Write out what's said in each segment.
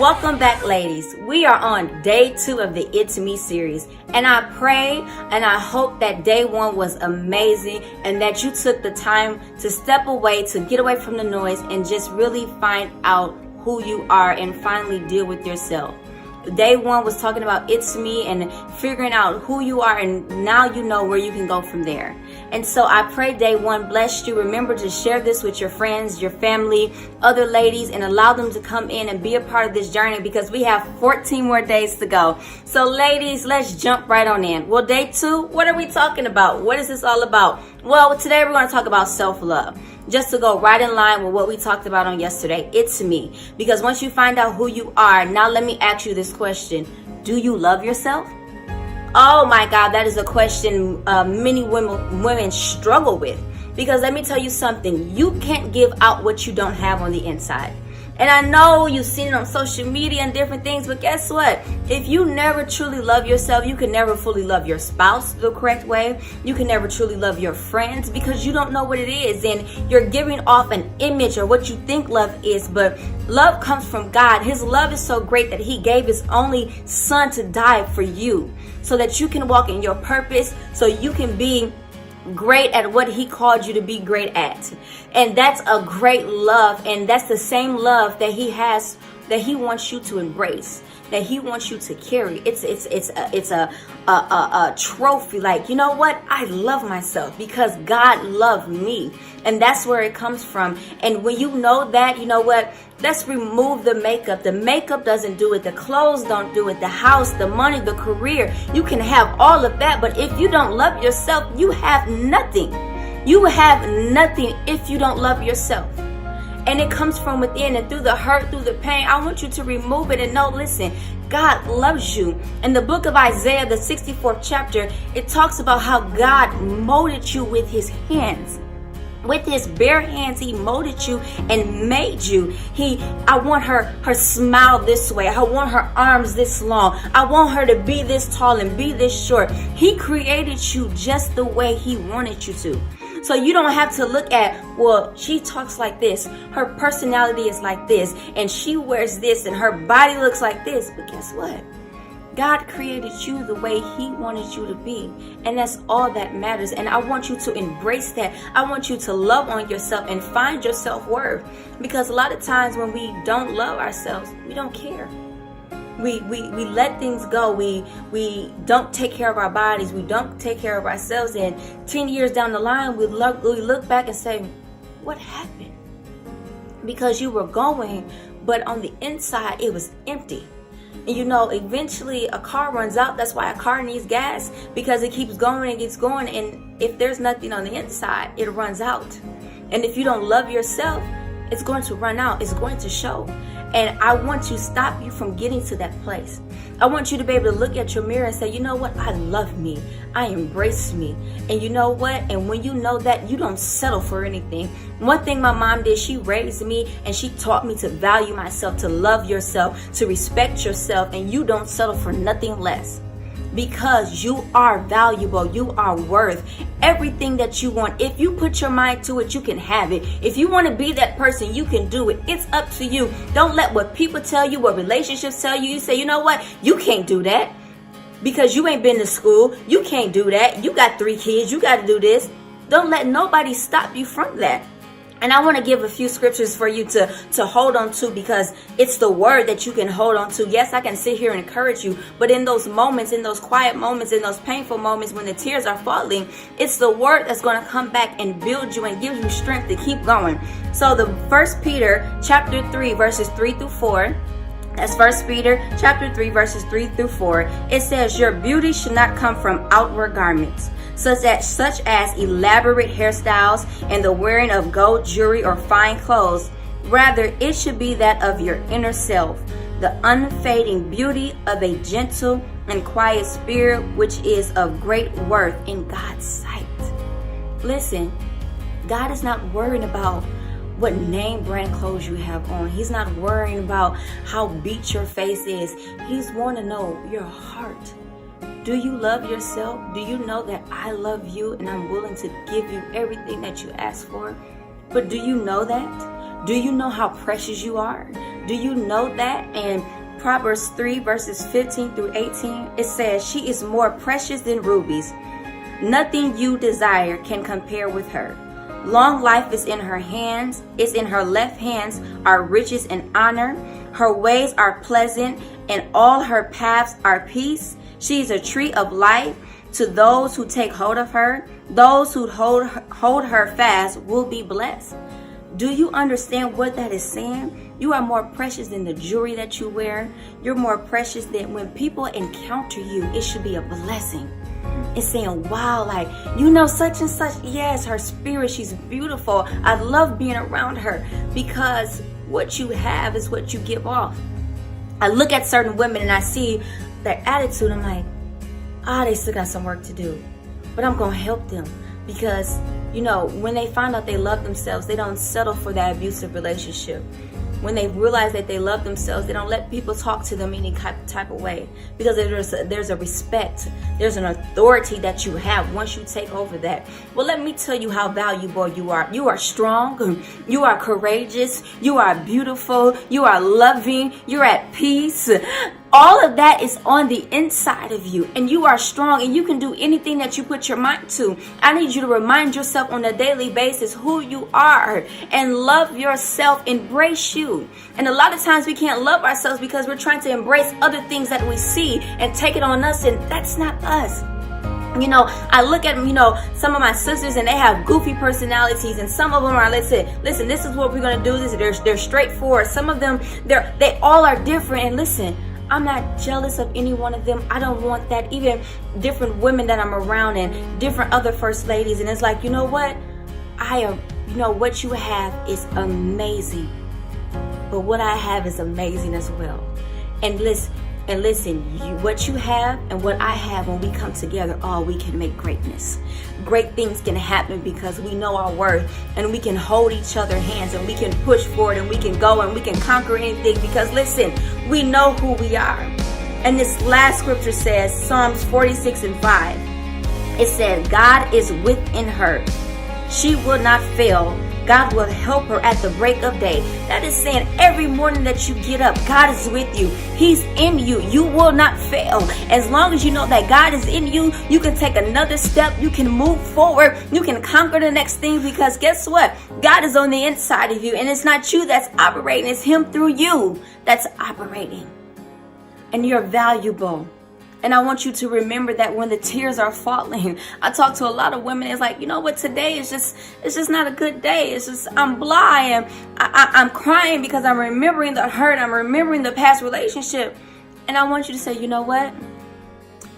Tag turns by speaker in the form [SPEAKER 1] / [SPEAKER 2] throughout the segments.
[SPEAKER 1] Welcome back, ladies. We are on day 2 of the It's Me series, and I pray and I hope that day 1 was amazing and that you took the time to step away, to get away from the noise and just really find out who you are and finally deal with yourself. Day 1 was talking about it's me and figuring out who you are, and now you know where you can go from there. And so I pray day 1 blessed you. Remember to share this with your friends, your family, other ladies, and allow them to come in and be a part of this journey because we have 14 more days to go. So ladies, let's jump right on in. Well, day 2, what are we talking about? What is this all about? Well, today we're going to talk about self-love. Just to go right in line with what we talked about on yesterday, it's me. Because once you find out who you are, now let me ask you this question. Do you love yourself? Oh my God, that is a question many women struggle with. Because let me tell you something, you can't give out what you don't have on the inside. And I know you've seen it on social media and different things, but guess what? If you never truly love yourself, you can never fully love your spouse the correct way. You can never truly love your friends because you don't know what it is. And you're giving off an image or what you think love is, but love comes from God. His love is so great that he gave his only son to die for you so that you can walk in your purpose, so you can be great at what he called you to be great at. And that's a great love, and that's the same love that he has, that he wants you to embrace, that he wants you to carry. It's a trophy, like, you know what, I love myself because God loved me, and that's where it comes from. And when you know that, you know what, let's remove the makeup. The makeup doesn't do it, the clothes don't do it, the house, the money, the career. You can have all of that, but if you don't love yourself, you have nothing. You have nothing if you don't love yourself. And it comes from within, and through the hurt, through the pain, I want you to remove it and know, listen, God loves you. In the book of Isaiah, the 64th chapter, it talks about how God molded you with his hands. With his bare hands, he molded you and made you. I want her smile this way. I want her arms this long. I want her to be this tall and be this short. He created you just the way he wanted you to. So you don't have to look at, well, she talks like this, her personality is like this, and she wears this, and her body looks like this. But guess what? God created you the way he wanted you to be. And that's all that matters. And I want you to embrace that. I want you to love on yourself and find your self-worth. Because a lot of times when we don't love ourselves, we don't care. We let things go. We don't take care of our bodies. We don't take care of ourselves. And 10 years down the line, we look back and say, what happened? Because you were going, but on the inside, it was empty. And you know, eventually a car runs out. That's why a car needs gas, because it keeps going and keeps going. And if there's nothing on the inside, it runs out. And if you don't love yourself, it's going to run out. It's going to show. And I want to stop you from getting to that place. I want you to be able to look at your mirror and say, you know what? I love me. I embrace me. And you know what? And when you know that, you don't settle for anything. One thing my mom did, she raised me and she taught me to value myself, to love yourself, to respect yourself, and you don't settle for nothing less. Because you are valuable, you are worth everything that you want. If you put your mind to it, you can have it. If you want to be that person, you can do it. It's up to you. Don't let what people tell you, what relationships tell you. You say, you know what? You can't do that because you ain't been to school. You can't do that. You got 3 kids. You got to do this. Don't let nobody stop you from that. And I want to give a few scriptures for you to hold on to, because it's the word that you can hold on to. Yes, I can sit here and encourage you, but in those moments, in those quiet moments, in those painful moments when the tears are falling, it's the word that's going to come back and build you and give you strength to keep going. So the 1 Peter chapter 3 verses 3 through 4. That's 1 Peter chapter 3 verses 3 through 4. It says, your beauty should not come from outward garments, such as elaborate hairstyles and the wearing of gold jewelry or fine clothes. Rather, it should be that of your inner self, the unfading beauty of a gentle and quiet spirit, which is of great worth in God's sight. Listen, God is not worried about what name brand clothes you have on. He's not worrying about how beat your face is. He's wanting to know your heart. Do you love yourself? Do you know that I love you and I'm willing to give you everything that you ask for? But do you know that? Do you know how precious you are? Do you know that? And Proverbs 3 verses 15 through 18, it says, she is more precious than rubies. Nothing you desire can compare with her. Long life is in her hands. It's in her left hands are riches and honor. Her ways are pleasant, and all her paths are peace. She is a tree of life to those who take hold of her. Those who hold her fast will be blessed. Do you understand what that is saying? You are more precious than the jewelry that you wear. You're more precious than when people encounter you, it should be a blessing. It's saying, wow, like, you know, such and such. Yes, her spirit, she's beautiful. I love being around her, because what you have is what you give off. I look at certain women and I see their attitude. I'm like, they still got some work to do, but I'm going to help them, because, you know, when they find out they love themselves, they don't settle for that abusive relationship. When they realize that they love themselves, they don't let people talk to them any type of way, because there's a respect, there's an authority that you have once you take over that. Well, let me tell you how valuable you are. You are strong, you are courageous, you are beautiful, you are loving, you're at peace. All of that is on the inside of you, and you are strong, and you can do anything that you put your mind to. I need you to remind yourself on a daily basis who you are and love yourself, embrace you. And a lot of times we can't love ourselves because we're trying to embrace other things that we see and take it on us, and that's not us. You know, I look at, you know, some of my sisters, and they have goofy personalities, and some of them are, listen, this is what we're going to do. They're straightforward. Some of them, they all are different. And listen, I'm not jealous of any one of them. I don't want that. Even different women that I'm around, and different other first ladies. And it's like, you know what? What you have is amazing. But what I have is amazing as well. And listen, what you have and what I have, when we come together, we can make greatness. Great things can happen because we know our worth, and we can hold each other's hands, and we can push forward, and we can go, and we can conquer anything, because listen, we know who we are. And this last scripture says, Psalms 46 and 5. It says, God is within her. She will not fail. God will help her at the break of day. That is saying every morning that you get up, God is with you. He's in you. You will not fail. As long as you know that God is in you, you can take another step. You can move forward. You can conquer the next thing, because guess what? God is on the inside of you, and it's not you that's operating. It's Him through you that's operating. And you're valuable. And I want you to remember that when the tears are falling. I talk to a lot of women. It's like, you know what? Today is just not a good day. It's just, I'm blah, and I'm crying because I'm remembering the hurt. I'm remembering the past relationship. And I want you to say, you know what?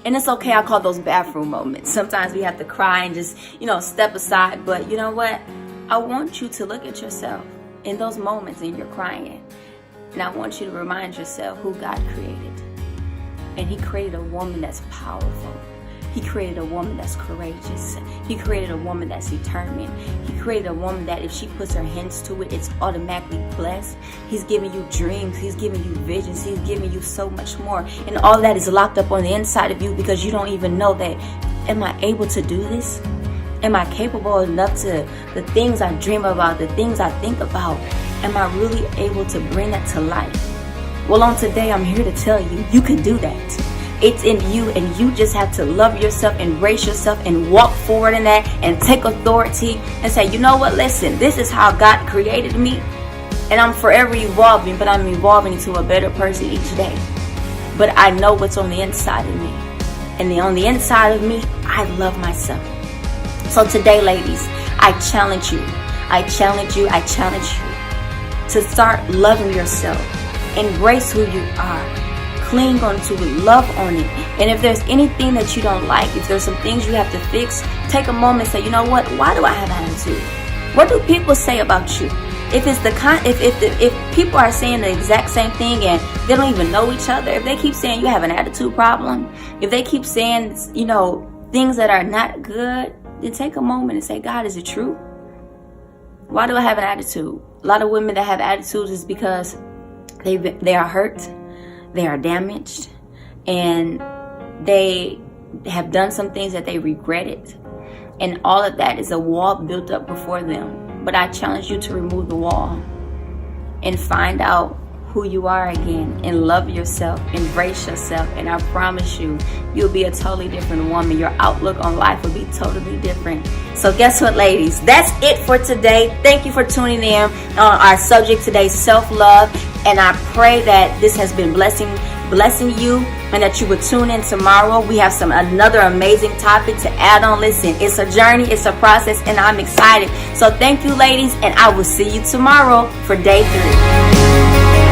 [SPEAKER 1] And it's okay. I call those bathroom moments. Sometimes we have to cry and just, step aside. But you know what? I want you to look at yourself in those moments and you're crying. And I want you to remind yourself who God created. And He created a woman that's powerful. He created a woman that's courageous. He created a woman that's determined. He created a woman that if she puts her hands to it, it's automatically blessed. He's giving you dreams. He's giving you visions. He's giving you so much more. And all that is locked up on the inside of you, because you don't even know that, am I able to do this? Am I capable enough to, the things I dream about, the things I think about, am I really able to bring that to life? Well, on today, I'm here to tell you, you can do that. It's in you, and you just have to love yourself, embrace yourself, and walk forward in that, and take authority and say, you know what, listen, this is how God created me, and I'm forever evolving, but I'm evolving into a better person each day. But I know what's on the inside of me, and on the inside of me, I love myself. So today, ladies, I challenge you to start loving yourself. Embrace who you are. Cling on to it. Love on it. And if there's anything that you don't like, if there's some things you have to fix, take a moment and say, you know what? Why do I have attitude? What do people say about you? If it's if people are saying the exact same thing and they don't even know each other, if they keep saying you have an attitude problem, if they keep saying, things that are not good, then take a moment and say, God, is it true? Why do I have an attitude? A lot of women that have attitudes is because they are hurt, they are damaged, and they have done some things that they regretted. And all of that is a wall built up before them. But I challenge you to remove the wall and find out who you are again and love yourself, embrace yourself, and I promise you, you'll be a totally different woman. Your outlook on life will be totally different. So guess what, ladies? That's it for today. Thank you for tuning in on our subject today, self-love. And I pray that this has been blessing you, and that you would tune in tomorrow. We have another amazing topic to add on. Listen, it's a journey, it's a process, and I'm excited. So thank you, ladies, and I will see you tomorrow for day 3.